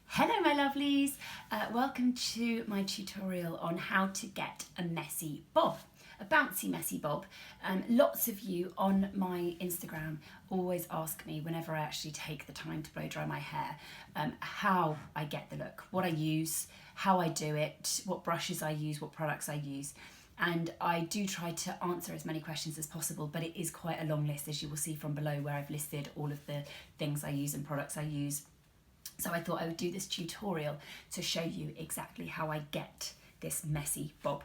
Hello my lovelies, welcome to my tutorial on how to get a messy bob, a bouncy messy bob. Lots of you on my Instagram always ask me whenever I actually take the time to blow dry my hair, how I get the look, what I use, how I do it, what brushes I use, what products I use. And I do try to answer as many questions as possible, but it is quite a long list, as you will see from below, where I've listed all of the things I use and products I use. So I thought I would do this tutorial to show you exactly how I get this messy bob.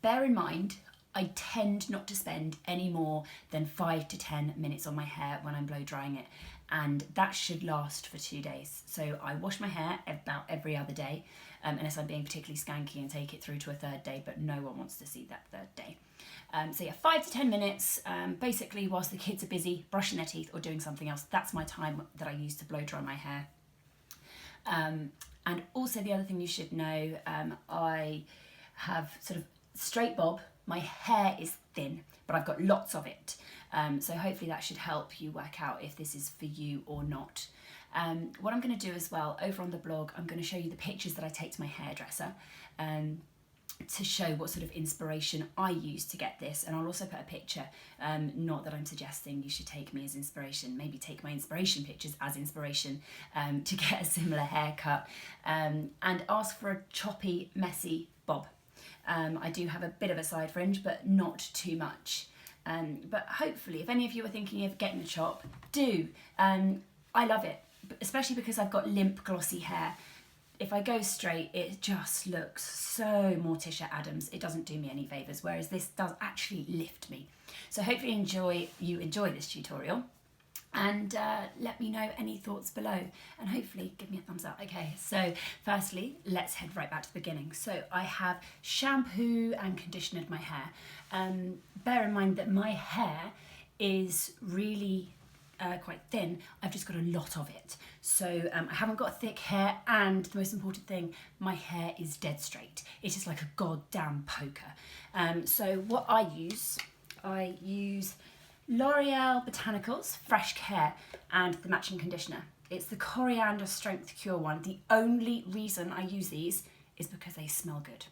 Bear in mind, I tend not to spend any more than 5 to 10 minutes on my hair when I'm blow drying it, and that should last for 2 days. So I wash my hair about every other day, unless I'm being particularly skanky and take it through to a third day, but no one wants to see that third day. So yeah, 5 to 10 minutes, basically whilst the kids are busy brushing their teeth or doing something else. That's my time that I use to blow dry my hair. And also the other thing you should know, I have sort of straight bob, my hair is thin, but I've got lots of it. So hopefully that should help you work out if this is for you or not. What I'm going to do as well, over on the blog, I'm going to show you the pictures that I take to my hairdresser, to show what sort of inspiration I use to get this, and I'll also put a picture, not that I'm suggesting you should take me as inspiration, maybe take my inspiration pictures as inspiration to get a similar haircut, and ask for a choppy, messy bob. I do have a bit of a side fringe, but not too much. But hopefully, if any of you are thinking of getting a chop, do. I love it, especially because I've got limp, glossy hair. If I go straight, it just looks so Morticia Addams. It doesn't do me any favours, whereas this does actually lift me. So hopefully you enjoy this tutorial, and let me know any thoughts below, and hopefully give me a thumbs up. Okay, so firstly, let's head right back to the beginning. So I have shampoo and conditioned my hair. Bear in mind that my hair is really quite thin. I've just got a lot of it. So I haven't got thick hair, and the most important thing, my hair is dead straight. It is like a goddamn poker. So what I use L'Oreal Botanicals Fresh Care and the matching conditioner. It's the Coriander Strength Cure one. The only reason I use these is because they smell good.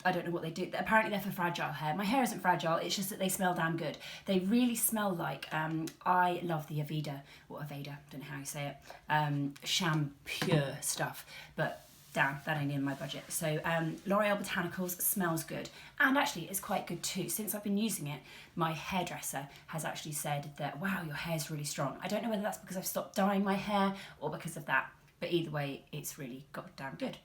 I don't know what they do. Apparently they're for fragile hair. My hair isn't fragile, it's just that they smell damn good. They really smell like, I love the Aveda, or Aveda, don't know how you say it, shampoo stuff, but damn, that ain't in my budget. So L'Oreal Botanicals smells good, and actually it's quite good too. Since I've been using it, my hairdresser has actually said that, wow, your hair's really strong. I don't know whether that's because I've stopped dyeing my hair or because of that, but either way, it's really goddamn good.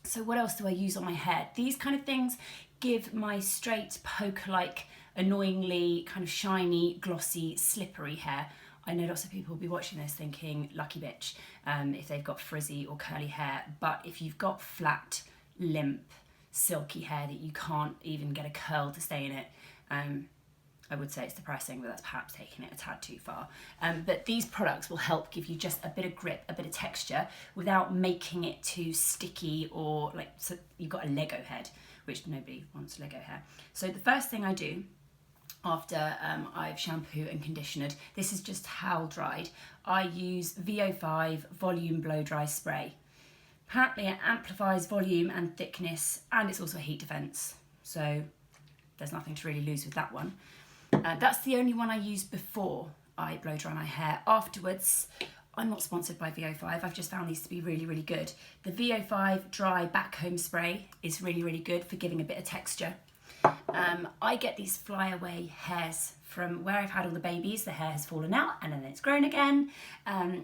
So what else do I use on my hair? These kind of things give my straight, poker-like, annoyingly kind of shiny, glossy, slippery hair. I know lots of people will be watching this thinking, lucky bitch, if they've got frizzy or curly hair. But if you've got flat, limp, silky hair that you can't even get a curl to stay in it, I would say it's depressing, but that's perhaps taking it a tad too far. But these products will help give you just a bit of grip, a bit of texture, without making it too sticky or like, so you've got a Lego head, which nobody wants Lego hair. So the first thing I do after I've shampooed and conditioned, this is just towel dried, I use VO5 Volume Blow Dry Spray. Apparently it amplifies volume and thickness, and it's also a heat defense. So there's nothing to really lose with that one. That's the only one I use before I blow dry my hair. Afterwards, I'm not sponsored by VO5, I've just found these to be really, really good. The VO5 Dry Back Home Spray is really, really good for giving a bit of texture. I get these flyaway hairs from where I've had all the babies. The hair has fallen out and then it's grown again.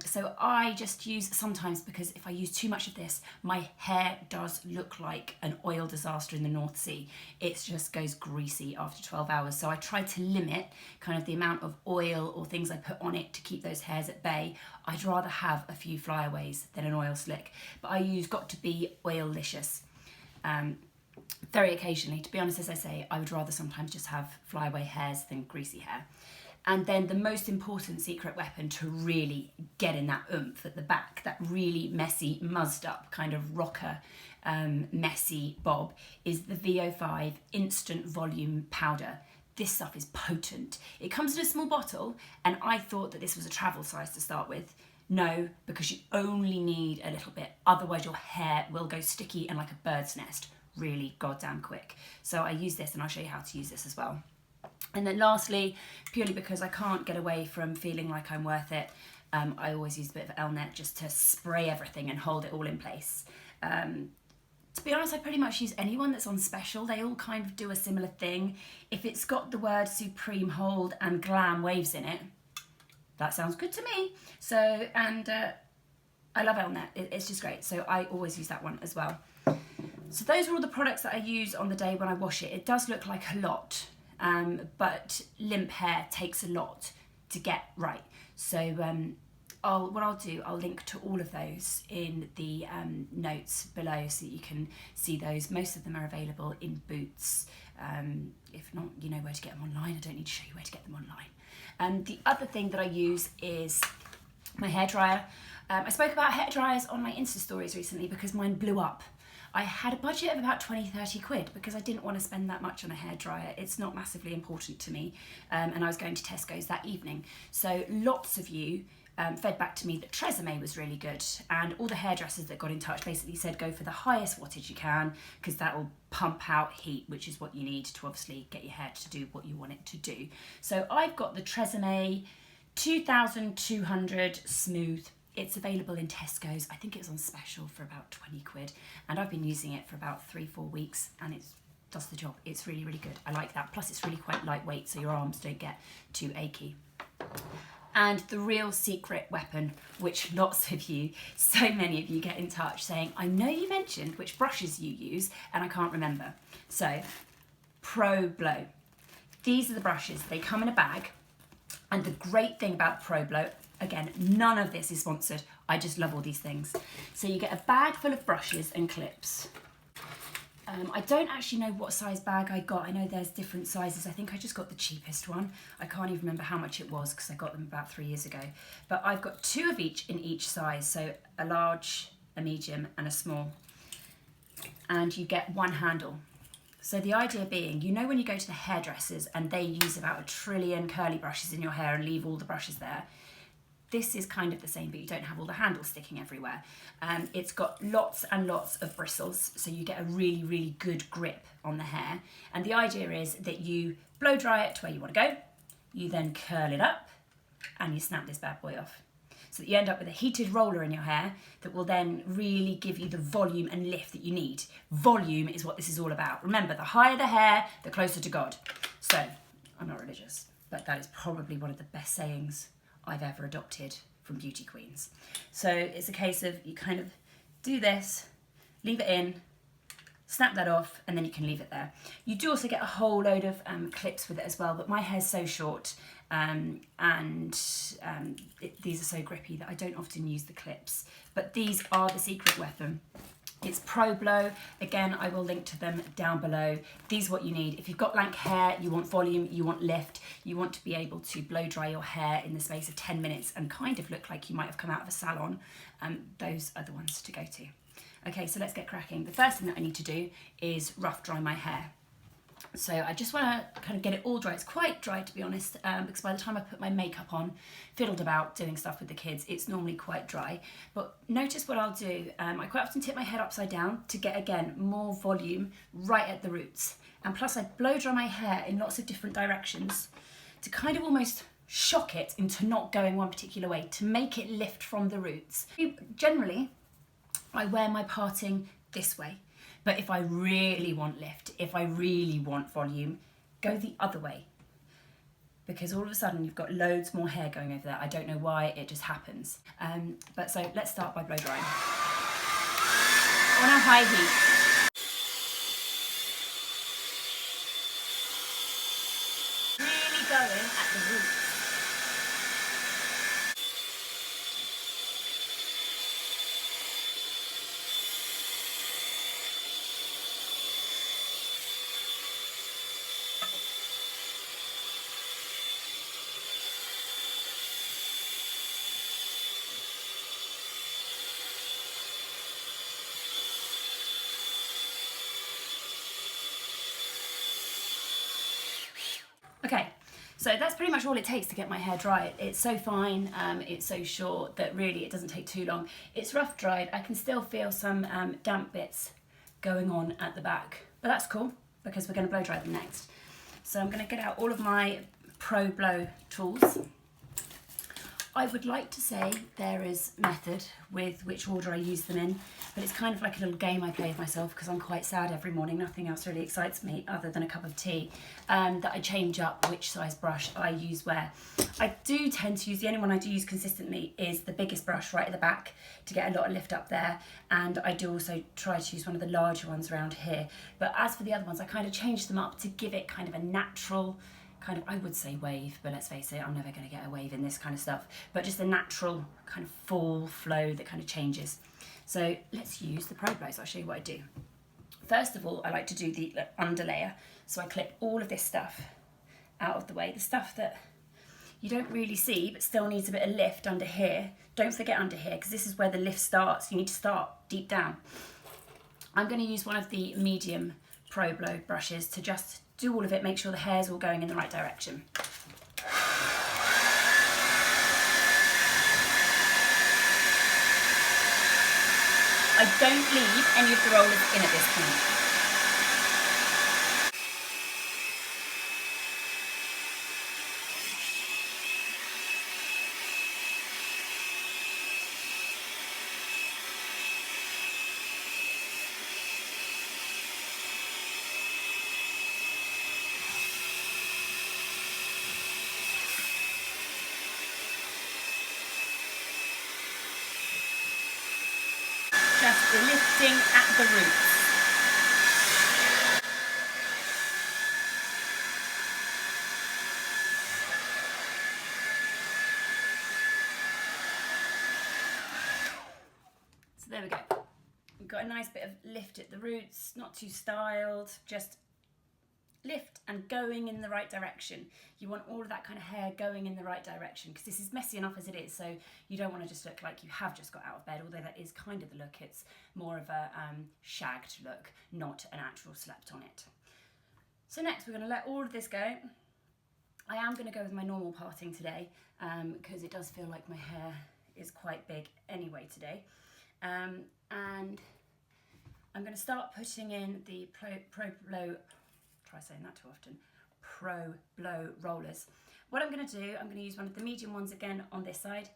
So I just use sometimes, because if I use too much of this, my hair does look like an oil disaster in the North Sea. It just goes greasy after 12 hours. So I try to limit kind of the amount of oil or things I put on it to keep those hairs at bay. I'd rather have a few flyaways than an oil slick, but I use Got to Be Oil-licious. Very occasionally, to be honest, as I say, I would rather sometimes just have flyaway hairs than greasy hair. And then the most important secret weapon to really get in that oomph at the back, that really messy, muzzed up kind of rocker, messy bob, is the VO5 Instant Volume Powder. This stuff is potent. It comes in a small bottle, and I thought that this was a travel size to start with. No, because you only need a little bit. Otherwise your hair will go sticky and like a bird's nest really goddamn quick. So I use this, and I'll show you how to use this as well. And then lastly, purely because I can't get away from feeling like I'm worth it, I always use a bit of Elnet just to spray everything and hold it all in place. To be honest, I pretty much use anyone that's on special. They all kind of do a similar thing. If it's got the word Supreme Hold and Glam Waves in it, that sounds good to me. So, and I love Elnet, it's just great. So I always use that one as well. So those are all the products that I use on the day when I wash it. It does look like a lot, but limp hair takes a lot to get right. So I'll link to all of those in the notes below so that you can see those. Most of them are available in Boots. If not, you know where to get them online. I don't need to show you where to get them online. The other thing that I use is my hairdryer. I spoke about hairdryers on my Insta stories recently because mine blew up. I had a budget of about 20-30 quid because I didn't want to spend that much on a hairdryer. It's not massively important to me, and I was going to Tesco's that evening. So lots of you fed back to me that Tresemme was really good, and all the hairdressers that got in touch basically said go for the highest wattage you can because that will pump out heat, which is what you need to obviously get your hair to do what you want it to do. So I've got the Tresemme 2200 Smooth. It's available in Tesco's. I think it was on special for about 20 quid, and I've been using it for about 3-4 weeks, and it does the job. It's really, really good. I like that. Plus it's really quite lightweight, so your arms don't get too achy. And the real secret weapon, which lots of you, so many of you get in touch saying, I know you mentioned which brushes you use, and I can't remember. So, Pro Blow. These are the brushes. They come in a bag, and the great thing about Pro Blow, again, none of this is sponsored. I just love all these things. So you get a bag full of brushes and clips. I don't actually know what size bag I got. I know there's different sizes. I think I just got the cheapest one. I can't even remember how much it was because I got them about 3 years ago. But I've got 2 of each in each size. So a large, a medium and a small. And you get one handle. So the idea being, you know when you go to the hairdressers and they use about 1 trillion curly brushes in your hair and leave all the brushes there, this is kind of the same, but you don't have all the handles sticking everywhere. It's got lots and lots of bristles, so you get a really, really good grip on the hair. And the idea is that you blow dry it to where you want to go, you then curl it up, and you snap this bad boy off. So that you end up with a heated roller in your hair that will then really give you the volume and lift that you need. Volume is what this is all about. Remember, the higher the hair, the closer to God. So, I'm not religious, but that is probably one of the best sayings I've ever adopted from beauty queens. So it's a case of you kind of do this, leave it in, snap that off, and then you can leave it there. You do also get a whole load of clips with it as well, but my hair's so short these are so grippy that I don't often use the clips. But these are the secret weapon. It's Pro Blow. Again, I will link to them down below. These are what you need. If you've got lank hair, you want volume, you want lift, you want to be able to blow dry your hair in the space of 10 minutes and kind of look like you might have come out of a salon, those are the ones to go to. Okay, so let's get cracking. The first thing that I need to do is rough dry my hair. So I just want to kind of get it all dry. It's quite dry, to be honest, because by the time I put my makeup on, fiddled about doing stuff with the kids, it's normally quite dry. But notice what I'll do. I quite often tip my head upside down to get, again, more volume right at the roots. And plus I blow dry my hair in lots of different directions to kind of almost shock it into not going one particular way, to make it lift from the roots. Generally, I wear my parting this way. But if I really want lift, if I really want volume, go the other way. Because all of a sudden you've got loads more hair going over there. I don't know why, it just happens. But so let's start by blow drying. On a high heat. Really going at the roots. Okay, so that's pretty pretty much all it takes to get my hair dry. It's so fine, it's so short that really it doesn't take too long. It's rough dried. I can still feel some damp bits going on at the back, but that's cool because we're going to blow dry them next. So I'm going to get out all of my Pro Blow tools. I would like to say there is method with which order I use them in, but it's kind of like a little game I play with myself because I'm quite sad every morning. Nothing else really excites me other than a cup of tea, that I change up which size brush I use where. I do tend to use, the only one I do use consistently is the biggest brush right at the back to get a lot of lift up there, and I do also try to use one of the larger ones around here. But as for the other ones, I kind of change them up to give it kind of a natural kind of, I would say wave, but let's face it, I'm never going to get a wave in this kind of stuff, but just a natural kind of full flow that kind of changes. So let's use the Pro Blows. I'll show you what I do. First of all, I like to do the underlayer. So I clip all of this stuff out of the way, the stuff that you don't really see but still needs a bit of lift under here. Don't forget under here, because this is where the lift starts. You need to start deep down. I'm going to use one of the medium Pro Blow brushes to just do all of it, make sure the hair's all going in the right direction. I don't leave any of the rollers in at this point. Just lifting at the roots. So there we go. We've got a nice bit of lift at the roots, not too styled, just lift and going in the right direction. You want all of that kind of hair going in the right direction because this is messy enough as it is, so you don't want to just look like you have just got out of bed, although that is kind of the look. It's more of a shagged look, not an actual slept on it. So next we're going to let all of this go. I am going to go with my normal parting today because it does feel like my hair is quite big anyway today. And I'm going to start putting in the Pro Blow, try saying that too often, Pro Blow rollers. What I'm going to do, I'm going to use one of the medium ones again on this side.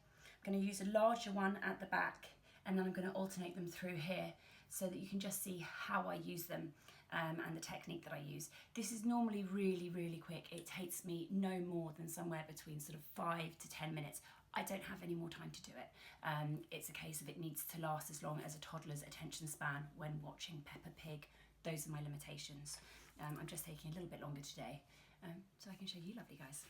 I'm going to use a larger one at the back, and then I'm going to alternate them through here so that you can just see how I use them and the technique that I use. This is normally really, really quick. It takes me no more than somewhere between sort of 5 to 10 minutes. I don't have any more time to do it. It's a case of it needs to last as long as a toddler's attention span when watching Peppa Pig. Those are my limitations. I'm just taking a little bit longer today so I can show you lovely guys.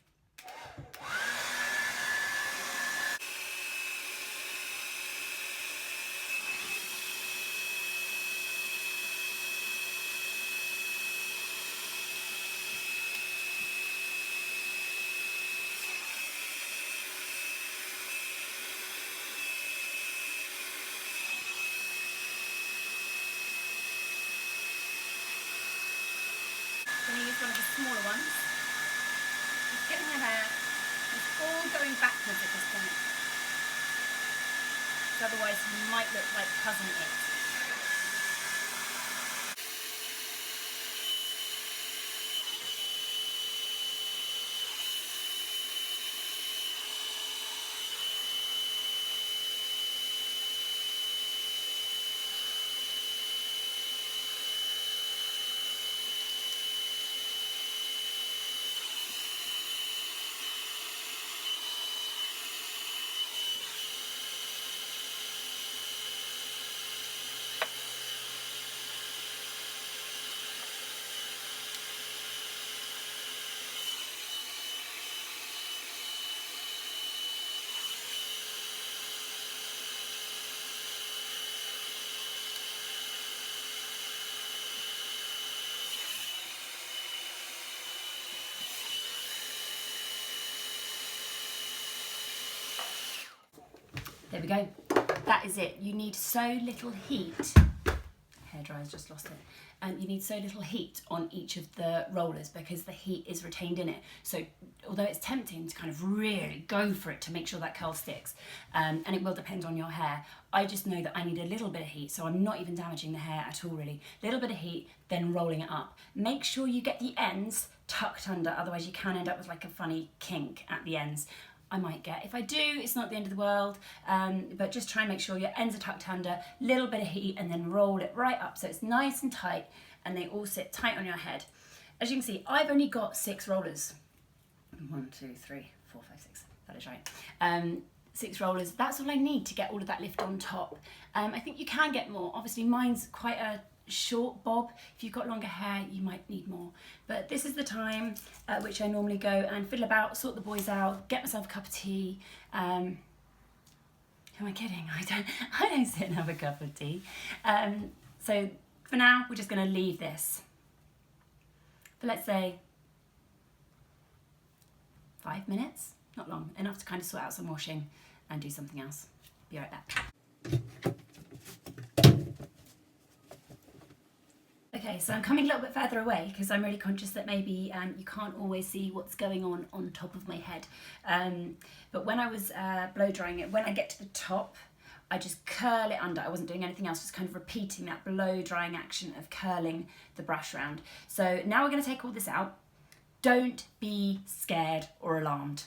I'm going to use one of the smaller ones. Just getting my hair, it's all going backwards at this point. So otherwise you might look like Cousin It. There we go. That is it. You need so little heat. hairdryer's just lost it. You need so little heat on each of the rollers because the heat is retained in it. So although it's tempting to kind of really go for it to make sure that curl sticks, and it will depend on your hair, I just know that I need a little bit of heat, so I'm not even damaging the hair at all really. Little bit of heat, then rolling it up. Make sure you get the ends tucked under, otherwise you can end up with like a funny kink at the ends. I might get. If I do, it's not the end of the world, but just try and make sure your ends are tucked under, little bit of heat, and then roll it right up so it's nice and tight and they all sit tight on your head. As you can see, I've only got 6 rollers. 1, 2, 3, 4, 5, 6, that is right. 6 rollers, that's all I need to get all of that lift on top. I think you can get more. Obviously mine's quite a short bob. If you've got longer hair, you might need more. But this is the time at which I normally go and fiddle about, sort the boys out, get myself a cup of tea. Who am I kidding? I don't sit and have a cup of tea. So for now, we're just going to leave this for, let's say, 5 minutes. Not long, enough to kind of sort out some washing and do something else. Be right back. Okay, so I'm coming a little bit further away because I'm really conscious that maybe you can't always see what's going on top of my head. But when I was blow drying it, when I get to the top, I just curl it under. I wasn't doing anything else, just kind of repeating that blow drying action of curling the brush round. So now we're going to take all this out. Don't be scared or alarmed.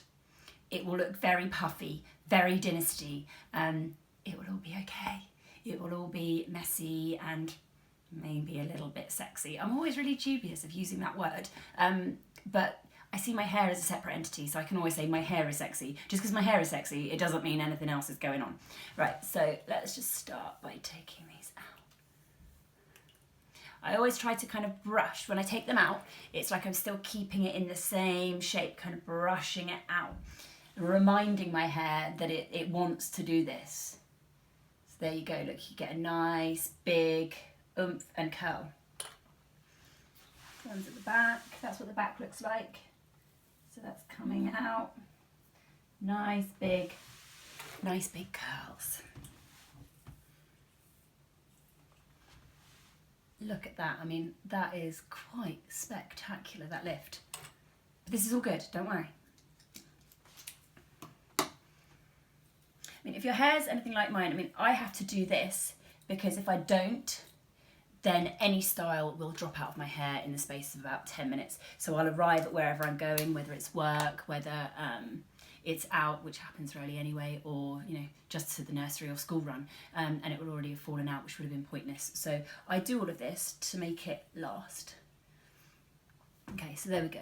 It will look very puffy, very dynasty. It will all be okay. It will all be messy and maybe a little bit sexy. I'm always really dubious of using that word, but I see my hair as a separate entity, so I can always say my hair is sexy. Just because my hair is sexy, it doesn't mean anything else is going on. Right, so let's just start by taking these out. I always try to kind of brush. When I take them out, it's like I'm still keeping it in the same shape, kind of brushing it out, reminding my hair that it wants to do this. So there you go, look, you get a nice big oomph and curl. One's at the back, that's what the back looks like. So that's coming out. Nice big curls. Look at that, I mean, that is quite spectacular, that lift. But this is all good, don't worry. I mean, if your hair's anything like mine, I mean, I have to do this because if I don't, then any style will drop out of my hair in the space of about 10 minutes. So I'll arrive at wherever I'm going, whether it's work, whether it's out, which happens rarely anyway, or just to the nursery or school run, and it will already have fallen out, which would have been pointless. So I do all of this to make it last. Okay, so there we go.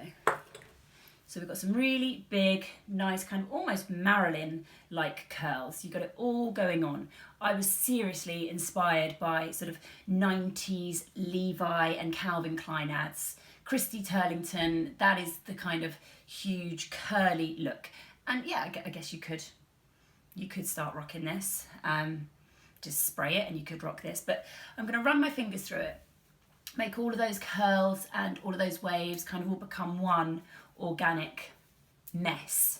So we've got some really big, nice, kind of almost Marilyn-like curls. You've got it all going on. I was seriously inspired by sort of 90s Levi and Calvin Klein ads. Christy Turlington, that is the kind of huge curly look. And yeah, I guess you could start rocking this. Just spray it and you could rock this. But I'm going to run my fingers through it, make all of those curls and all of those waves kind of all become one organic mess.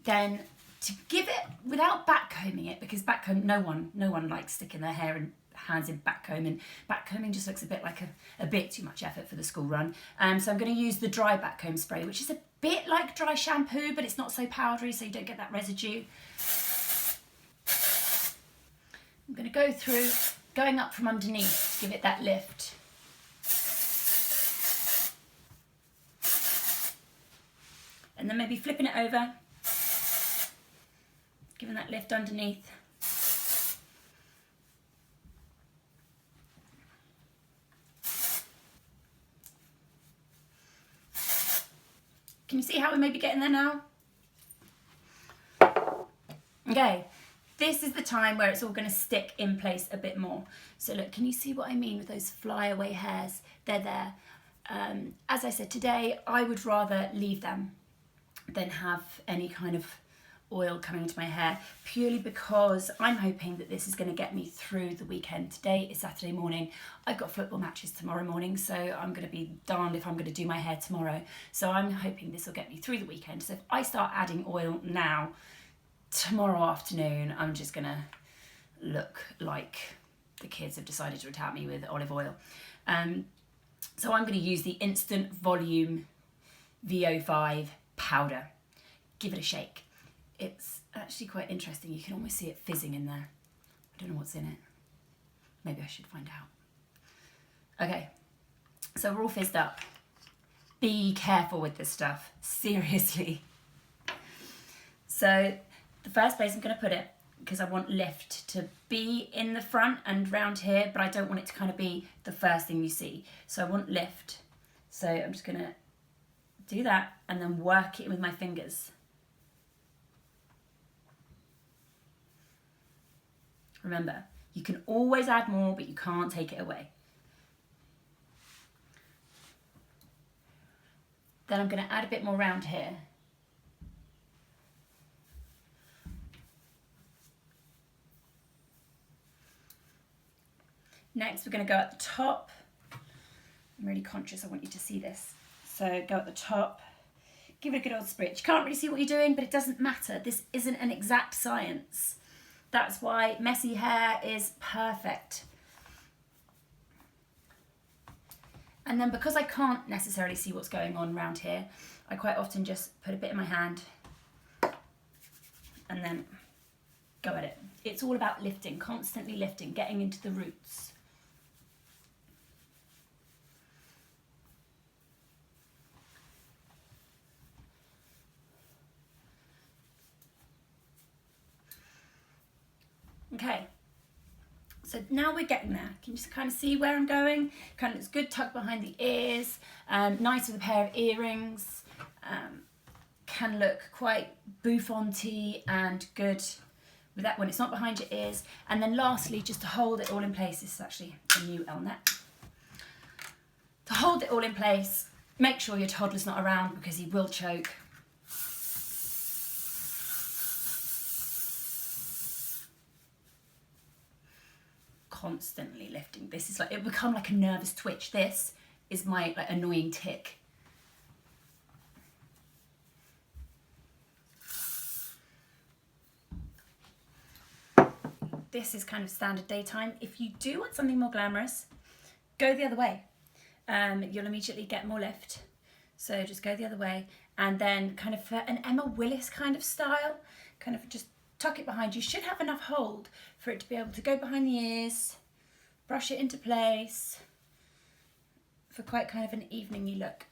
Then to give it, without backcombing it, because backcomb, no one likes sticking their hair and hands in backcomb, and backcombing just looks a bit like a bit too much effort for the school run. So I'm going to use the dry backcomb spray, which is a bit like dry shampoo, but it's not so powdery, so you don't get that residue. I'm going to go through, going up from underneath to give it that lift. And then maybe flipping it over, giving that lift underneath. Can you see how we may be getting there now? Okay, this is the time where it's all going to stick in place a bit more. So look, can you see what I mean with those flyaway hairs? They're there. As I said, today I would rather leave them than have any kind of oil coming into my hair, purely because I'm hoping that this is going to get me through the weekend. Today is Saturday morning. I've got football matches tomorrow morning, so I'm going to be darned if I'm going to do my hair tomorrow. So I'm hoping this will get me through the weekend. So if I start adding oil now, tomorrow afternoon, I'm just going to look like the kids have decided to attack me with olive oil. So I'm going to use the Instant Volume VO5 powder. Give it a shake. It's actually quite interesting. You can almost see it fizzing in there. I don't know what's in it. Maybe I should find out. Okay, so we're all fizzed up. Be careful with this stuff, seriously. So the first place I'm going to put it, because I want lift to be in the front and round here, but I don't want it to kind of be the first thing you see. So I want lift. So I'm just going to do that and then work it with my fingers. Remember, you can always add more, but you can't take it away. Then I'm going to add a bit more round here. Next, we're going to go at the top. I'm really conscious, I want you to see this. So go at the top, give it a good old spritz. You can't really see what you're doing, but it doesn't matter. This isn't an exact science. That's why messy hair is perfect. And then because I can't necessarily see what's going on around here, I quite often just put a bit in my hand and then go at it. It's all about lifting, constantly lifting, getting into the roots. Okay, so now we're getting there. Can you just kind of see where I'm going? Kind of looks good, tucked behind the ears, nice with a pair of earrings, can look quite bouffant-y and good with that when it's not behind your ears. And then lastly, just to hold it all in place, this is actually a new Elnet. To hold it all in place, make sure your toddler's not around because he will choke. Constantly lifting. This is like, it become like a nervous twitch. This is my like annoying tick. This is kind of standard daytime. If you do want something more glamorous, go the other way. You'll immediately get more lift. So just go the other way, and then kind of for an Emma Willis kind of style, kind of just tuck it behind. You should have enough hold for it to be able to go behind the ears, brush it into place for quite kind of an evening-y look.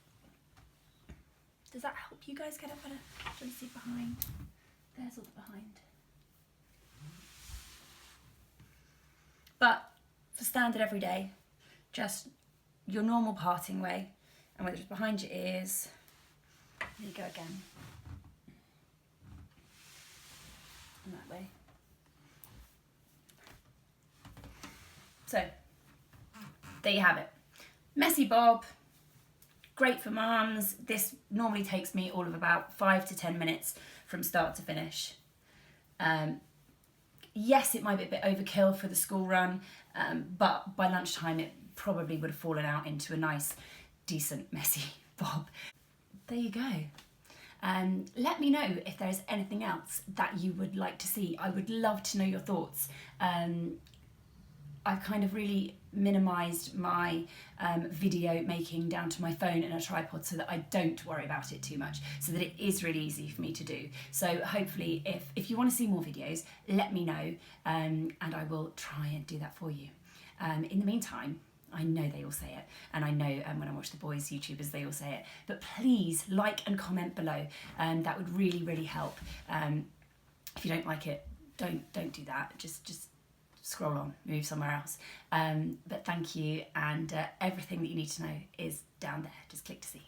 Does that help you guys get a better? Do you see behind? There's all the behind. But for standard everyday, just your normal parting way, and whether it's behind your ears, there you go again, and that way. So, there you have it. Messy bob, great for mums. This normally takes me all of about 5 to 10 minutes from start to finish. Yes, it might be a bit overkill for the school run, but by lunchtime it probably would have fallen out into a nice, decent, messy bob. There you go. Let me know if there's anything else that you would like to see. I would love to know your thoughts. I've kind of really minimised my video making down to my phone and a tripod so that I don't worry about it too much, so that it is really easy for me to do. So hopefully if you want to see more videos, let me know, and I will try and do that for you. In the meantime, I know they all say it, and I know when I watch the boys' YouTubers, they all say it, but please like and comment below. That would really, really help. If you don't like it, don't do that. Just scroll on, move somewhere else. But thank you, and everything that you need to know is down there. Just click to see.